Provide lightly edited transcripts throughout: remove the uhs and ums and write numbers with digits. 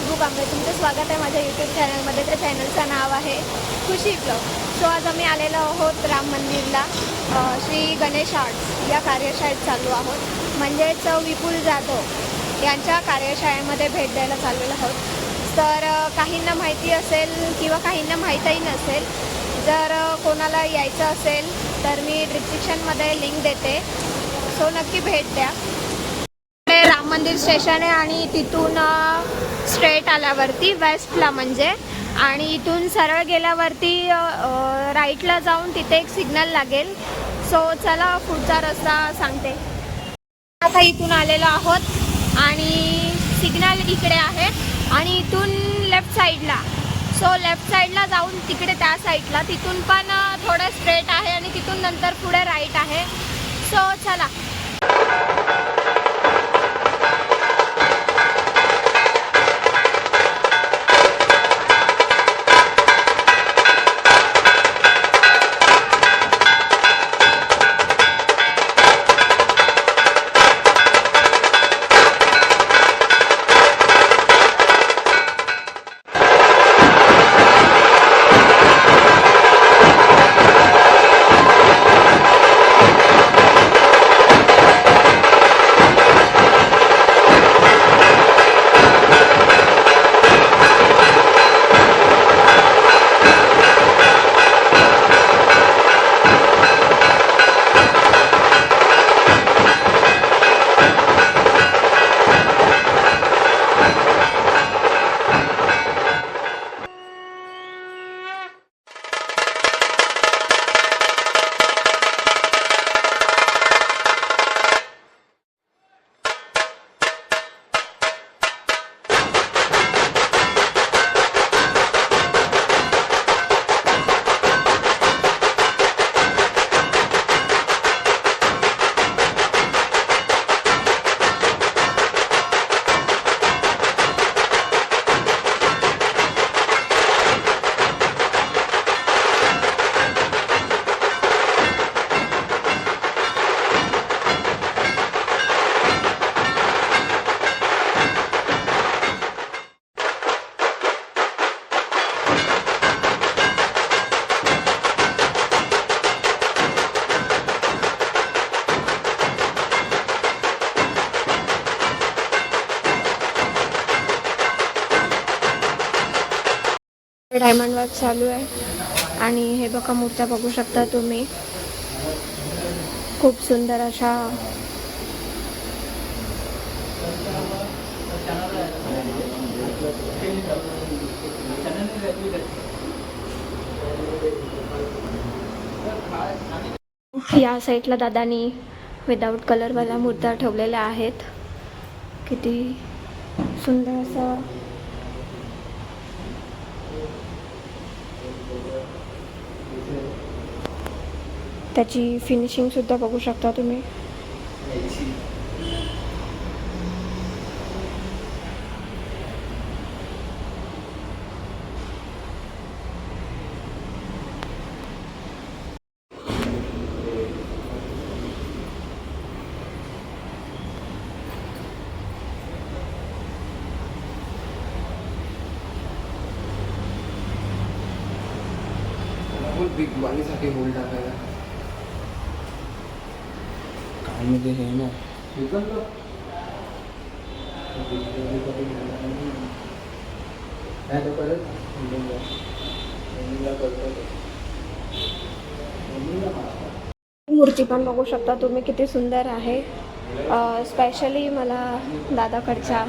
खुशबू कांबळे. तुमचं स्वागत आहे माझ्या यूट्यूब चॅनलमध्ये. त्या चॅनलचं नाव आहे खुशी ब्लॉग. सो आज आम्ही आलेलो आहोत राम मंदिरला. श्री गणेश आर्ट्स या कार्यशाळेत चाललो आहोत. म्हणजेच विपुल जाधव यांच्या कार्यशाळेमध्ये भेट द्यायला चाललेलो आहोत. तर काहींना माहिती असेल किंवा काहींना माहीतही नसेल. जर कोणाला यायचं असेल तर मी डिस्क्रिप्शनमध्ये लिंक देते. सो नक्की भेट द्या. राम मंदिर स्टेशन आहे आणि तिथून स्ट्रेट आल्यावरती वेस्टला म्हणजे आणि इथून सरळ गेल्यावरती राईटला जाऊन तिथे एक सिग्नल लागेल. सो चला पुढचा रस्ता सांगते. आता इथून आलेलो आहोत आणि सिग्नल इकडे आहे आणि इथून लेफ्ट साईडला. सो लेफ्ट साईडला जाऊन तिकडे त्या साईडला तिथून पण थोडं स्ट्रेट आहे आणि तिथून नंतर पुढे राईट आहे. सो चला. डायमंड वर्क चालू आहे आणि हे बघा मूर्त्या बघू शकता तुम्ही. खूप सुंदर अशा या साईडला दादानी विदाऊट कलरवाल्या मूर्त्या ठेवलेल्या आहेत. किती सुंदर असं त्याची फिनिशिंग सुद्धा बघू शकता तुम्ही. बिग वालीसाठी होल टाकायला काय मध्ये हे ना मूर्ती पण बघू शकता तुम्ही किती सुंदर आहे. स्पेशली मला दादाकडच्या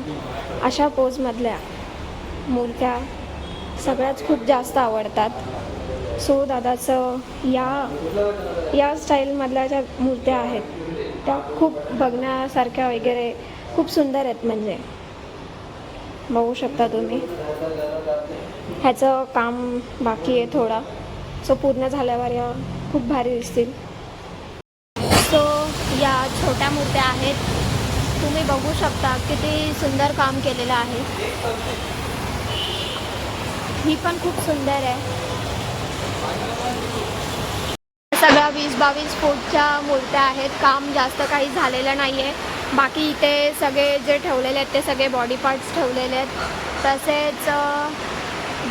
अशा पोजमधल्या मूर्त्या सगळ्याच खूप जास्त आवडतात. सो दादाचं या स्टाईलमधल्या ज्या मूर्त्या आहेत त्या खूप बघण्यासारख्या वगैरे खूप सुंदर आहेत. म्हणजे बघू शकता तुम्ही. ह्याचं काम बाकी आहे थोडा. सो पूर्ण झाल्यावर या खूप भारी दिसतील. सो या छोट्या मूर्त्या आहेत. तुम्ही बघू शकता किती सुंदर काम केलेलं आहे. ही पण खूप सुंदर आहे. सगळ्या 20-22 फूटच्या मूर्त्या आहेत. काम जास्त काही झालेलं नाही आहे. बाकी इथे सगळे जे ठेवलेले आहेत ते सगळे बॉडी पार्ट्स ठेवलेले आहेत. तसेच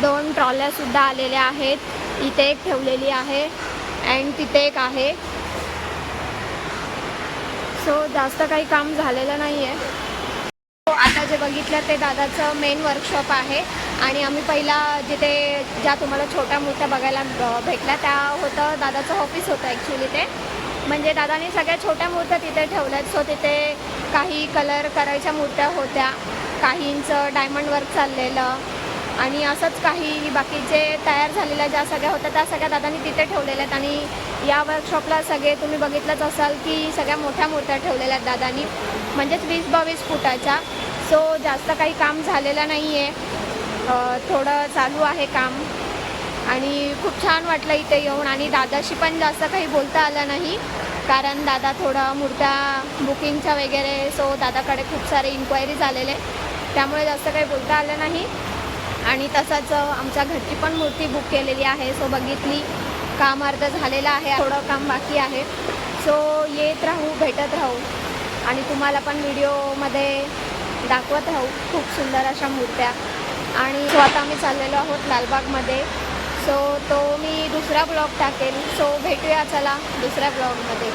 2 ट्रॉल्यासुद्धा आलेल्या आहेत. इथे एक ठेवलेली आहे अँड तिथे एक आहे. सो जास्त काही काम झालेलं नाही आहे. आता जे बघितलं ते दादाचं मेन वर्कशॉप आहे आणि आम्ही पहिला जिथे ज्या तुम्हाला छोट्या मूर्त्या बघायला भेटल्या त्या होतं दादाचं ऑफिस होतं ॲक्च्युली ते. म्हणजे दादाने सगळ्या छोट्या मूर्त्या तिथे ठेवल्यात. सो तिथे काही कलर करायच्या मूर्त्या होत्या, काहींचं डायमंड वर्क चाललेलं आणि असंच काही बाकीचे तयार झालेल्या ज्या सगळ्या होत्या त्या सगळ्या दादानी तिथे ठेवलेल्या आहेत. आणि या वर्कशॉपला सगळे तुम्ही बघितलंच असाल की सगळ्या मोठ्या मूर्त्या ठेवलेल्या आहेत दादानी, म्हणजेच 20-22 फुटाच्या. सो जास्त काही काम झालेलं नाही आहे, थोडं चालू आहे काम. आणि खूप छान वाटलं इथे येऊन आणि दादाशी पण जास्त काही बोलता आलं नाही कारण दादा थोडं मूर्त्या बुकिंगच्या वगैरे. सो दादाकडे खूप सारे इन्क्वायरीज आलेले त्यामुळे जास्त काही बोलता आलं नाही. आणि तसंच आमच्या घरची पण मूर्ती बुक केलेली आहे. सो बघितली, काम अर्ध झालेलं आहे, थोडं काम बाकी आहे. सो येत राहू, भेटत राहू आणि तुम्हाला पण व्हिडिओमध्ये दाखवत राहू खूप सुंदर अशा मूर्त्या. आणि सो आता आम्ही चाललेलो आहोत लालबागमध्ये. सो तो मी दुसरा ब्लॉग टाकेल. सो भेटूया चला दुसऱ्या ब्लॉगमध्ये.